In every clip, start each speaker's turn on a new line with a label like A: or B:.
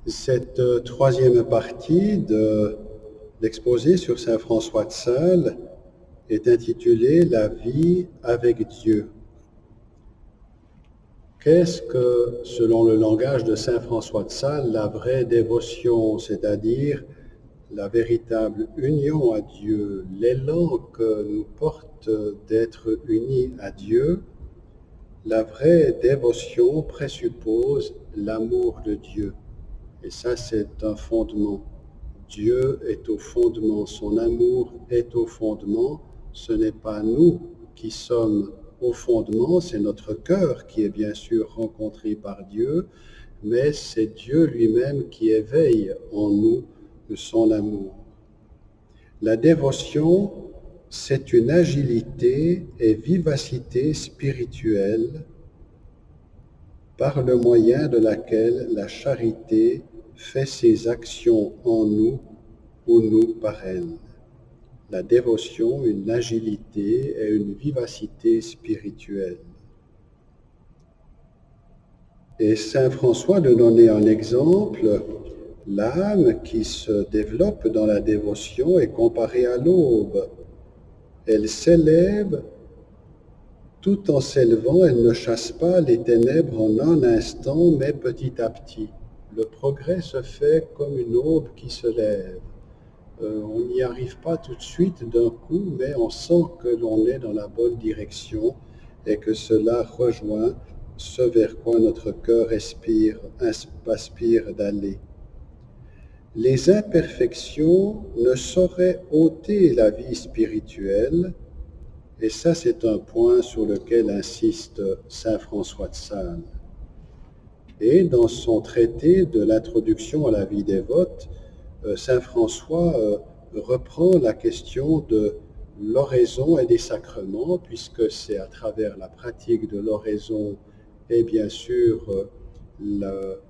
A: Cette troisième partie de l'exposé sur saint François de Sales est intitulée « La vie avec Dieu ». Qu'est-ce que, selon le langage de saint François de Sales, la vraie dévotion, c'est-à-dire la véritable union à Dieu, l'élan que nous porte d'être unis à Dieu? La vraie dévotion présuppose l'amour de Dieu. Et ça, c'est un fondement. Dieu est au fondement, son amour est au fondement. Ce n'est pas nous qui sommes au fondement, c'est notre cœur qui est bien sûr rencontré par Dieu, mais c'est Dieu lui-même qui éveille en nous son amour. La dévotion, c'est une agilité et vivacité spirituelle par le moyen de laquelle la charité fait ses actions en nous ou nous par elle. La dévotion, une agilité et une vivacité spirituelle. Et saint François de donner un exemple, l'âme qui se développe dans la dévotion est comparée à l'aube. Elle s'élève, tout en s'élevant, elle ne chasse pas les ténèbres en un instant, mais petit à petit. Le progrès se fait comme une aube qui se lève. On n'y arrive pas tout de suite d'un coup, mais on sent que l'on est dans la bonne direction et que cela rejoint ce vers quoi notre cœur aspire d'aller. Les imperfections ne sauraient ôter la vie spirituelle, et ça c'est un point sur lequel insiste saint François de Sales. Et dans son traité de l'introduction à la vie dévote, saint François reprend la question de l'oraison et des sacrements, puisque c'est à travers la pratique de l'oraison et bien sûr le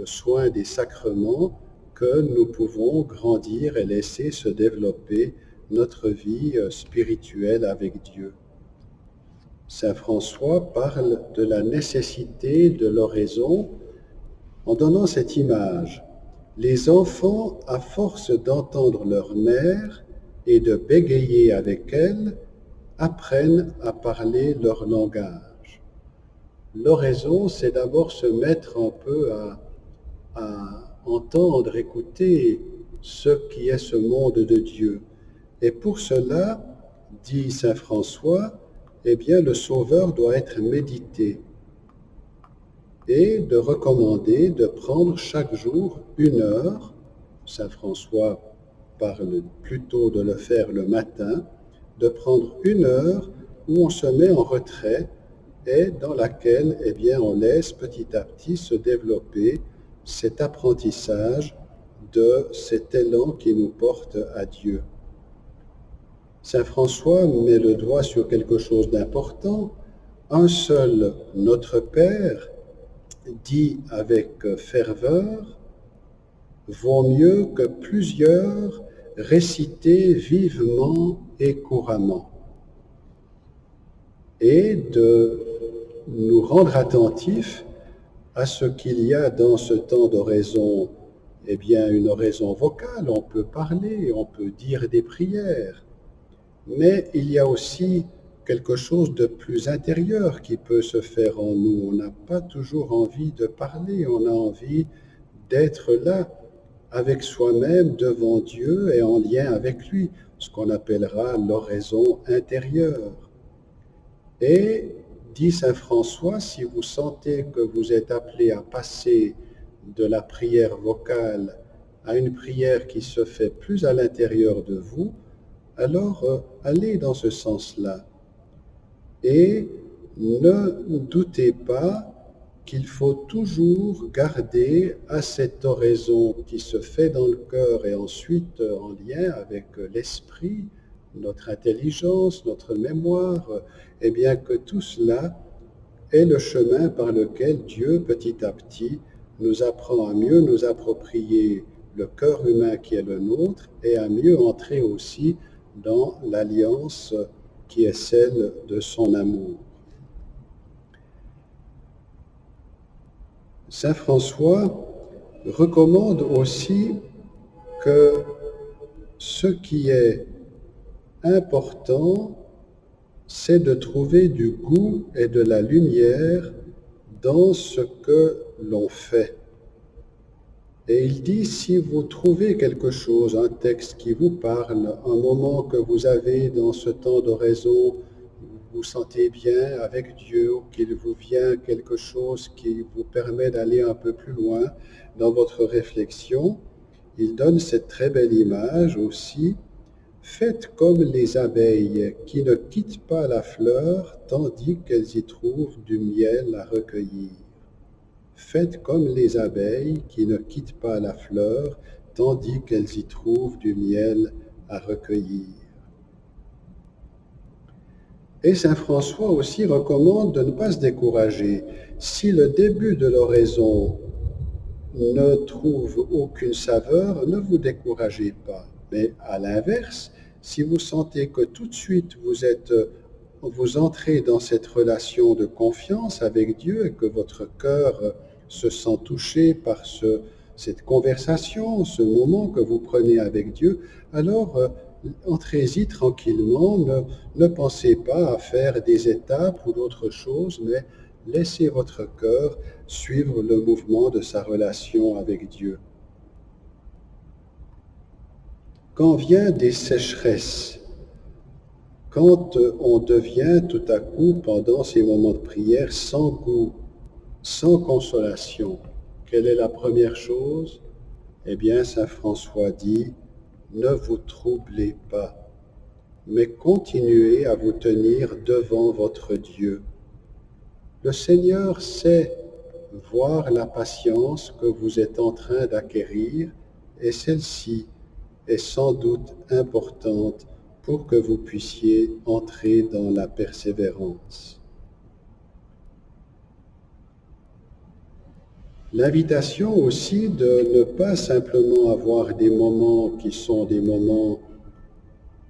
A: soin des sacrements que nous pouvons grandir et laisser se développer notre vie spirituelle avec Dieu. Saint François parle de la nécessité de l'oraison en donnant cette image. Les enfants, à force d'entendre leur mère et de bégayer avec elle, apprennent à parler leur langage. L'oraison, c'est d'abord se mettre un peu à entendre, écouter ce qui est ce monde de Dieu. Et pour cela, dit saint François, eh bien, le Sauveur doit être médité et de recommander de prendre chaque jour 1 heure. Saint François parle plutôt de le faire le matin, de prendre 1 heure où on se met en retrait et dans laquelle eh bien, on laisse petit à petit se développer cet apprentissage de cet élan qui nous porte à Dieu. Saint François met le doigt sur quelque chose d'important. Un seul Notre Père, dit avec ferveur, vaut mieux que plusieurs récités vivement et couramment. Et de nous rendre attentifs à ce qu'il y a dans ce temps d'oraison, eh bien une oraison vocale, on peut parler, on peut dire des prières, mais il y a aussi quelque chose de plus intérieur qui peut se faire en nous. On n'a pas toujours envie de parler, on a envie d'être là avec soi-même devant Dieu et en lien avec lui, ce qu'on appellera l'oraison intérieure. Et, dit saint François, si vous sentez que vous êtes appelé à passer de la prière vocale à une prière qui se fait plus à l'intérieur de vous, alors allez dans ce sens-là. Et ne doutez pas qu'il faut toujours garder à cette oraison qui se fait dans le cœur et ensuite en lien avec l'esprit, notre intelligence, notre mémoire, et bien que tout cela est le chemin par lequel Dieu, petit à petit, nous apprend à mieux nous approprier le cœur humain qui est le nôtre et à mieux entrer aussi dans l'alliance qui est celle de son amour. Saint François recommande aussi que ce qui est important, c'est de trouver du goût et de la lumière dans ce que l'on fait. Et il dit, si vous trouvez quelque chose, un texte qui vous parle, un moment que vous avez dans ce temps d'oraison, vous vous sentez bien avec Dieu, ou qu'il vous vient quelque chose qui vous permet d'aller un peu plus loin dans votre réflexion, il donne cette très belle image aussi. Faites comme les abeilles qui ne quittent pas la fleur tandis qu'elles y trouvent du miel à recueillir. Faites comme les abeilles qui ne quittent pas la fleur tandis qu'elles y trouvent du miel à recueillir. Et saint François aussi recommande de ne pas se décourager. Si le début de l'oraison ne trouve aucune saveur, ne vous découragez pas. Mais à l'inverse, si vous sentez que tout de suite vous entrez dans cette relation de confiance avec Dieu et que votre cœur se sent touché par cette conversation, ce moment que vous prenez avec Dieu, alors entrez-y tranquillement, ne pensez pas à faire des étapes ou d'autres choses, mais laissez votre cœur suivre le mouvement de sa relation avec Dieu. Quand vient des sécheresses, quand on devient tout à coup, pendant ces moments de prière, sans goût, sans consolation, quelle est la première chose? Eh bien, saint François dit, ne vous troublez pas, mais continuez à vous tenir devant votre Dieu. Le Seigneur sait voir la patience que vous êtes en train d'acquérir, et celle-ci est sans doute importante pour que vous puissiez entrer dans la persévérance. L'invitation aussi de ne pas simplement avoir des moments qui sont des moments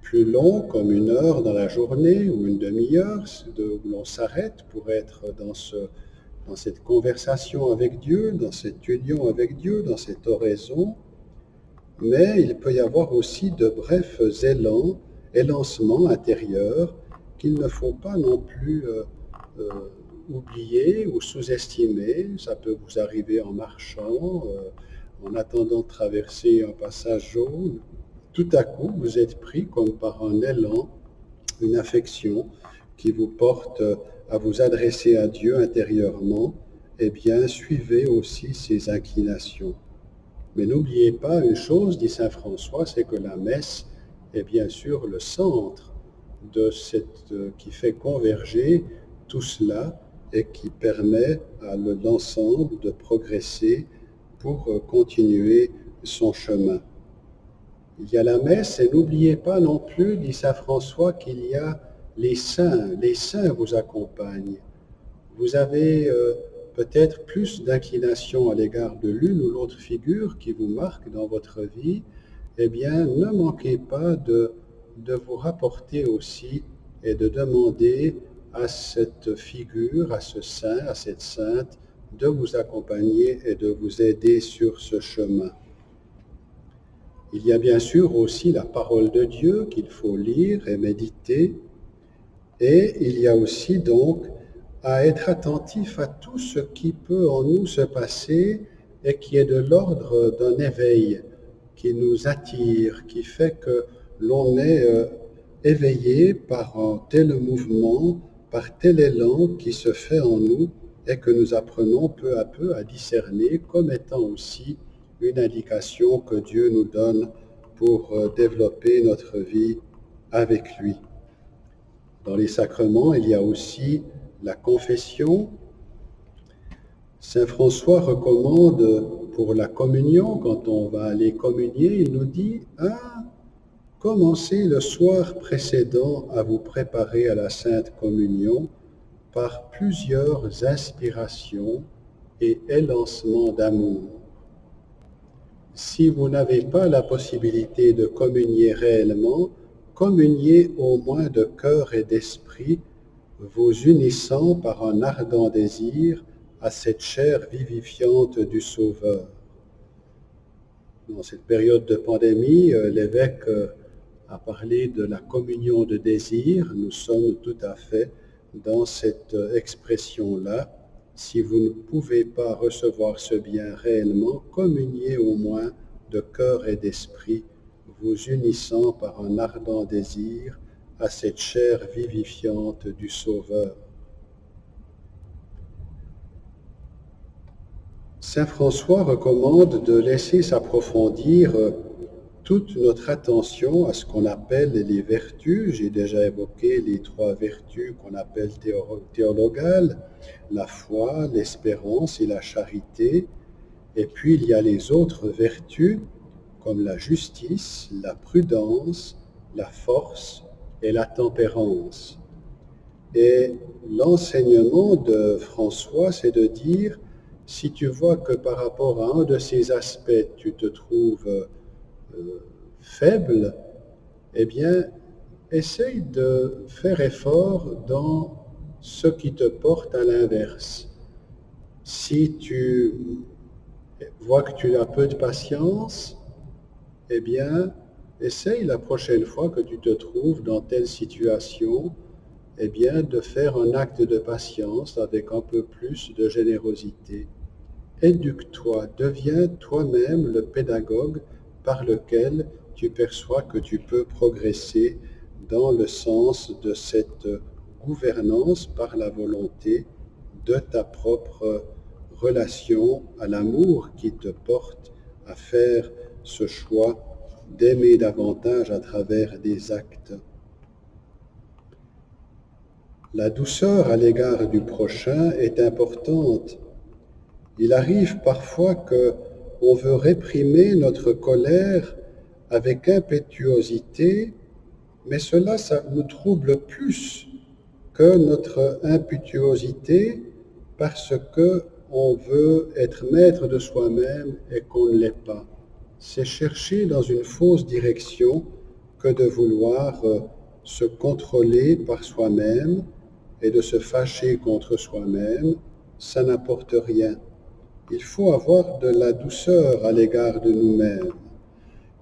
A: plus longs, comme 1 heure dans la journée ou une demi-heure, où l'on s'arrête pour être dans cette conversation avec Dieu, dans cette union avec Dieu, dans cette oraison, mais il peut y avoir aussi de brefs élancements intérieurs qu'il ne faut pas non plus oublier ou sous-estimer. Ça peut vous arriver en marchant, en attendant de traverser un passage jaune. Tout à coup, vous êtes pris comme par un élan, une affection qui vous porte à vous adresser à Dieu intérieurement. Eh bien, suivez aussi ces inclinations. Mais n'oubliez pas une chose, dit saint François, c'est que la messe est bien sûr le centre qui fait converger tout cela et qui permet à l'ensemble de progresser pour continuer son chemin. Il y a la messe et n'oubliez pas non plus, dit saint François, qu'il y a les saints vous accompagnent. Vous avez peut-être plus d'inclination à l'égard de l'une ou l'autre figure qui vous marque dans votre vie, eh bien, ne manquez pas de vous rapporter aussi et de demander à cette figure, à ce saint, à cette sainte, de vous accompagner et de vous aider sur ce chemin. Il y a bien sûr aussi la parole de Dieu qu'il faut lire et méditer, et il y a aussi donc à être attentif à tout ce qui peut en nous se passer et qui est de l'ordre d'un éveil, qui nous attire, qui fait que l'on est éveillé par un tel mouvement, par tel élan qui se fait en nous et que nous apprenons peu à peu à discerner comme étant aussi une indication que Dieu nous donne pour développer notre vie avec lui. Dans les sacrements, il y a aussi la confession. Saint François recommande pour la communion, quand on va aller communier, il nous dit « Commencez le soir précédent à vous préparer à la Sainte Communion par plusieurs inspirations et élancements d'amour. Si vous n'avez pas la possibilité de communier réellement, communiez au moins de cœur et d'esprit, vous unissant par un ardent désir à cette chair vivifiante du Sauveur. Dans cette période de pandémie, l'évêque a parlé de la communion de désir. Nous sommes tout à fait dans cette expression-là. Si vous ne pouvez pas recevoir ce bien réellement, communiez au moins de cœur et d'esprit, vous unissant par un ardent désir à cette chair vivifiante du Sauveur. Saint François recommande de laisser s'approfondir toute notre attention à ce qu'on appelle les vertus. J'ai déjà évoqué les 3 vertus qu'on appelle théologales, la foi, l'espérance et la charité. Et puis il y a les autres vertus comme la justice, la prudence, la force et la tempérance. Et l'enseignement de François, c'est de dire, si tu vois que par rapport à un de ces aspects, tu te trouves faible, eh bien, essaye de faire effort dans ce qui te porte à l'inverse. Si tu vois que tu as peu de patience, eh bien, essaye la prochaine fois que tu te trouves dans telle situation, eh bien, de faire un acte de patience avec un peu plus de générosité. Éduque-toi, deviens toi-même le pédagogue par lequel tu perçois que tu peux progresser dans le sens de cette gouvernance par la volonté de ta propre relation à l'amour qui te porte à faire ce choix d'aimer davantage à travers des actes. La douceur à l'égard du prochain est importante. Il arrive parfois qu'on veut réprimer notre colère avec impétuosité, mais cela, ça nous trouble plus que notre impétuosité parce qu'on veut être maître de soi-même et qu'on ne l'est pas. C'est chercher dans une fausse direction que de vouloir se contrôler par soi-même et de se fâcher contre soi-même, ça n'apporte rien. Il faut avoir de la douceur à l'égard de nous-mêmes.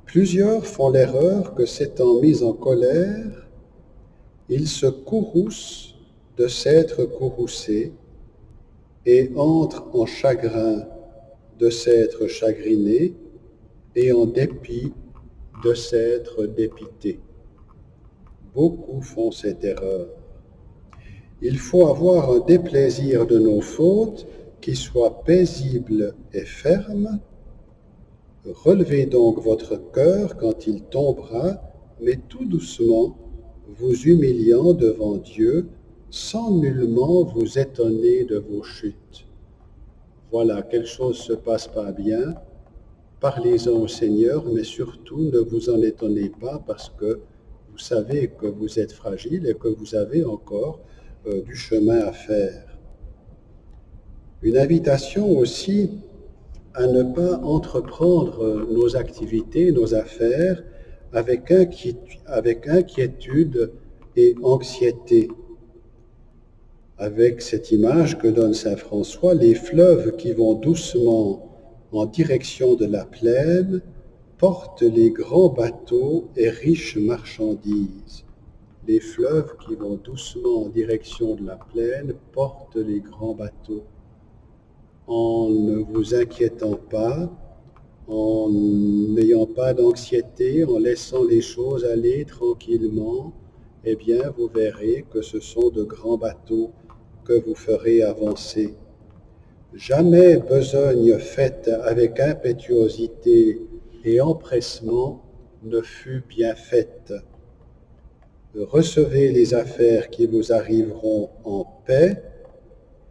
A: Plusieurs font l'erreur que s'étant mis en colère, ils se courroucent de s'être courroucés et entrent en chagrin de s'être chagrinés et en dépit de s'être dépités. Beaucoup font cette erreur. Il faut avoir un déplaisir de nos fautes qui soit paisible et ferme. Relevez donc votre cœur quand il tombera, mais tout doucement, vous humiliant devant Dieu, sans nullement vous étonner de vos chutes. Voilà, quelque chose ne se passe pas bien, parlez-en au Seigneur, mais surtout ne vous en étonnez pas parce que vous savez que vous êtes fragile et que vous avez encore du chemin à faire. Une invitation aussi à ne pas entreprendre nos activités, nos affaires avec inquiétude et anxiété. Avec cette image que donne saint François, les fleuves qui vont doucement en direction de la plaine portent les grands bateaux et riches marchandises. Les fleuves qui vont doucement en direction de la plaine portent les grands bateaux. En ne vous inquiétant pas, en n'ayant pas d'anxiété, en laissant les choses aller tranquillement, eh bien, vous verrez que ce sont de grands bateaux que vous ferez avancer. Jamais besogne faite avec impétuosité et empressement ne fut bien faite. Recevez les affaires qui vous arriveront en paix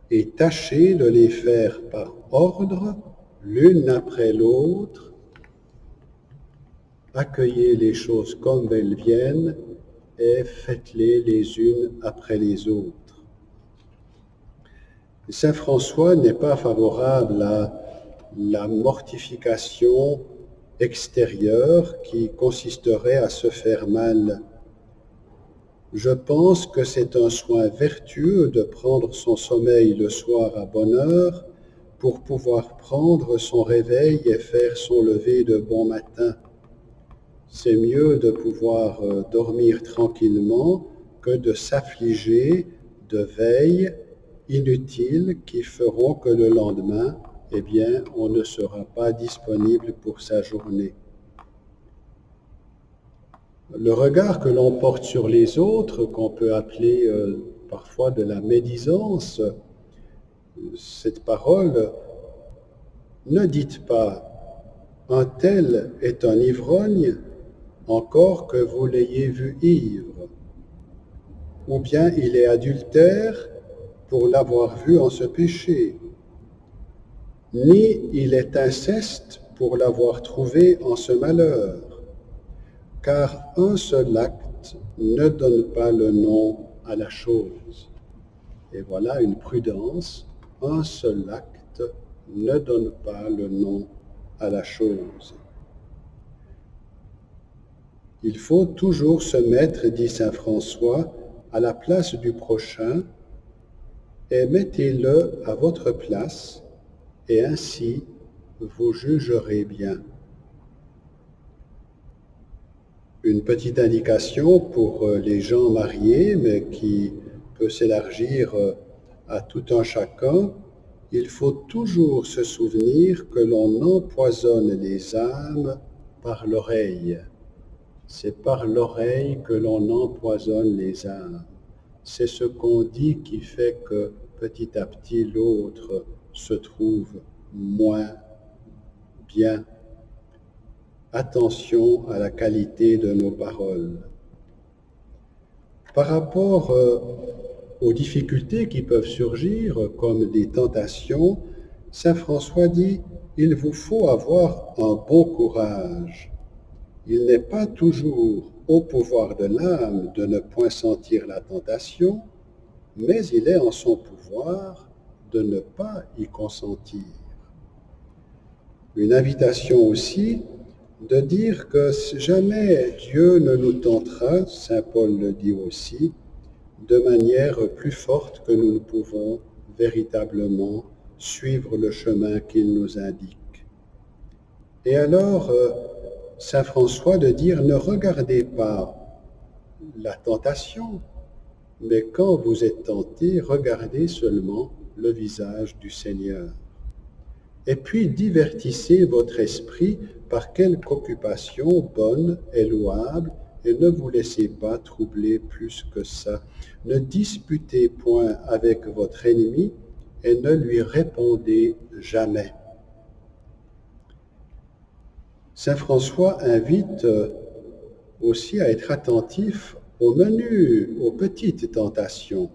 A: et tâchez de les faire par ordre, l'une après l'autre. Accueillez les choses comme elles viennent et faites-les les unes après les autres. Saint François n'est pas favorable à la mortification extérieure qui consisterait à se faire mal. Je pense que c'est un soin vertueux de prendre son sommeil le soir à bonne heure pour pouvoir prendre son réveil et faire son lever de bon matin. C'est mieux de pouvoir dormir tranquillement que de s'affliger de veilles inutiles qui feront que le lendemain, eh bien, on ne sera pas disponible pour sa journée. Le regard que l'on porte sur les autres, qu'on peut appeler parfois de la médisance, cette parole, ne dites pas « un tel est un ivrogne, encore que vous l'ayez vu ivre », ou bien « il est adultère pour l'avoir vu en ce péché », ni « il est inceste pour l'avoir trouvé en ce malheur », car un seul acte ne donne pas le nom à la chose. Et voilà une prudence, un seul acte ne donne pas le nom à la chose. Il faut toujours se mettre, dit saint François, à la place du prochain et mettez-le à votre place et ainsi vous jugerez bien. Une petite indication pour les gens mariés, mais qui peut s'élargir à tout un chacun, il faut toujours se souvenir que l'on empoisonne les âmes par l'oreille. C'est par l'oreille que l'on empoisonne les âmes. C'est ce qu'on dit qui fait que petit à petit l'autre se trouve moins bien. Attention à la qualité de nos paroles. Par rapport aux difficultés qui peuvent surgir, comme des tentations, saint François dit « il vous faut avoir un bon courage ». Il n'est pas toujours au pouvoir de l'âme de ne point sentir la tentation, mais il est en son pouvoir de ne pas y consentir. Une invitation aussi de dire que jamais Dieu ne nous tentera, saint Paul le dit aussi, de manière plus forte que nous ne pouvons véritablement suivre le chemin qu'il nous indique. Et alors, saint François de dire, ne regardez pas la tentation, mais quand vous êtes tenté, regardez seulement le visage du Seigneur. Et puis divertissez votre esprit par quelque occupation bonne et louable, et ne vous laissez pas troubler plus que ça. Ne disputez point avec votre ennemi et ne lui répondez jamais. Saint François invite aussi à être attentif aux menus, aux petites tentations.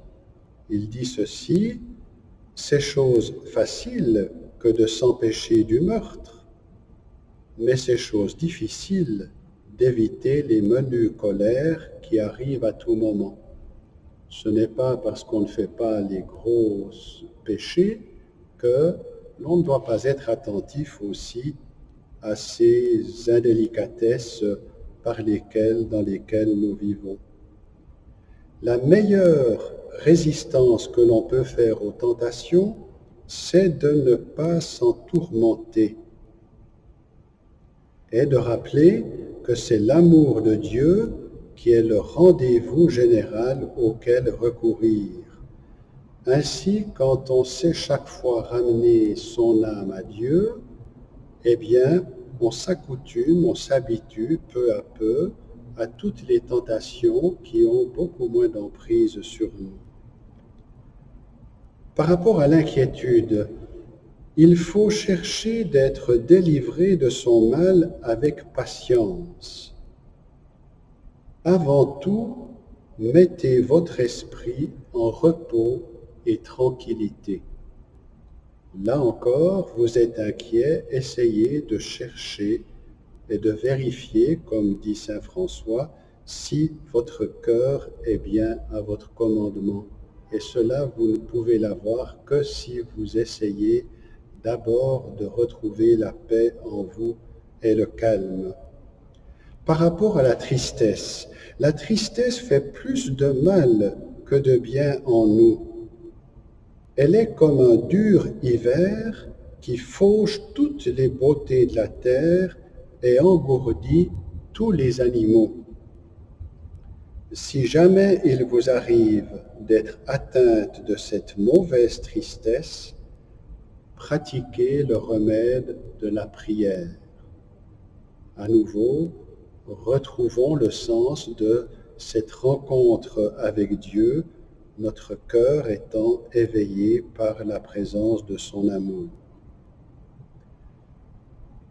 A: Il dit ceci, « C'est chose facile que de s'empêcher du meurtre, mais c'est chose difficile d'éviter les menues colères qui arrivent à tout moment. Ce n'est pas parce qu'on ne fait pas les gros péchés que l'on ne doit pas être attentif aussi à ces indélicatesses dans lesquelles nous vivons. La meilleure résistance que l'on peut faire aux tentations, c'est de ne pas s'en tourmenter et de rappeler que c'est l'amour de Dieu qui est le rendez-vous général auquel recourir. Ainsi, quand on sait chaque fois ramener son âme à Dieu, eh bien, on s'accoutume, on s'habitue peu à peu à toutes les tentations qui ont beaucoup moins d'emprise sur nous. Par rapport à l'inquiétude, il faut chercher d'être délivré de son mal avec patience. Avant tout, mettez votre esprit en repos et tranquillité. Là encore, vous êtes inquiet, essayez de chercher et de vérifier, comme dit saint François, si votre cœur est bien à votre commandement. Et cela, vous ne pouvez l'avoir que si vous essayez d'abord de retrouver la paix en vous et le calme. Par rapport à la tristesse fait plus de mal que de bien en nous. Elle est comme un dur hiver qui fauche toutes les beautés de la terre et engourdit tous les animaux. Si jamais il vous arrive d'être atteinte de cette mauvaise tristesse, pratiquez le remède de la prière. À nouveau, retrouvons le sens de cette rencontre avec Dieu, notre cœur étant éveillé par la présence de son amour.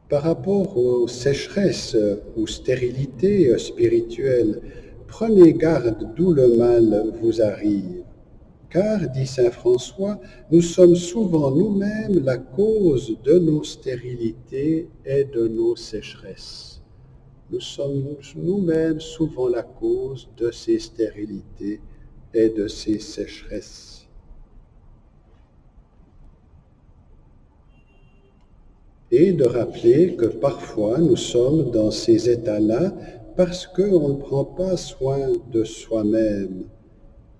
A: Par rapport aux sécheresses ou stérilités spirituelles, prenez garde d'où le mal vous arrive. Car, dit saint François, nous sommes souvent nous-mêmes la cause de nos stérilités et de nos sécheresses. Nous sommes nous-mêmes souvent la cause de ces stérilités et de ces sécheresses. Et de rappeler que parfois nous sommes dans ces états-là parce qu'on ne prend pas soin de soi-même.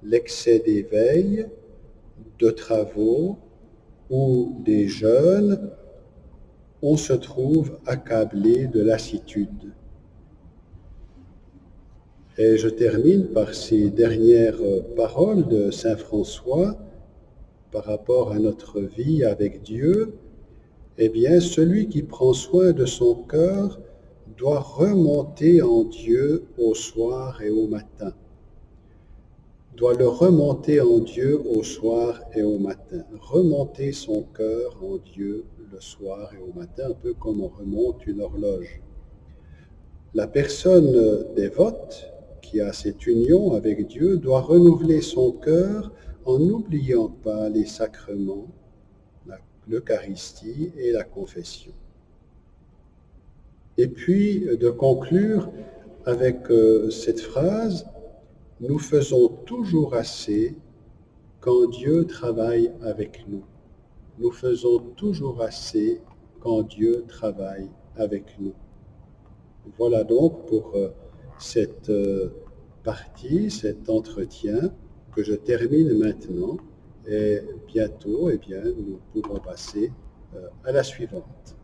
A: L'excès d'éveil, de travaux ou des jeûnes, on se trouve accablé de lassitude. Et je termine par ces dernières paroles de saint François par rapport à notre vie avec Dieu. Eh bien, celui qui prend soin de son cœur doit remonter en Dieu au soir et au matin. Doit le remonter en Dieu au soir et au matin. Remonter son cœur en Dieu le soir et au matin, un peu comme on remonte une horloge. La personne dévote qui a cette union avec Dieu doit renouveler son cœur en n'oubliant pas les sacrements, l'Eucharistie et la confession. Et puis de conclure avec cette phrase, nous faisons toujours assez quand Dieu travaille avec nous. Nous faisons toujours assez quand Dieu travaille avec nous. Voilà donc pour cette partie, cet entretien que je termine maintenant. Et bientôt, eh bien, nous pourrons passer à la suivante.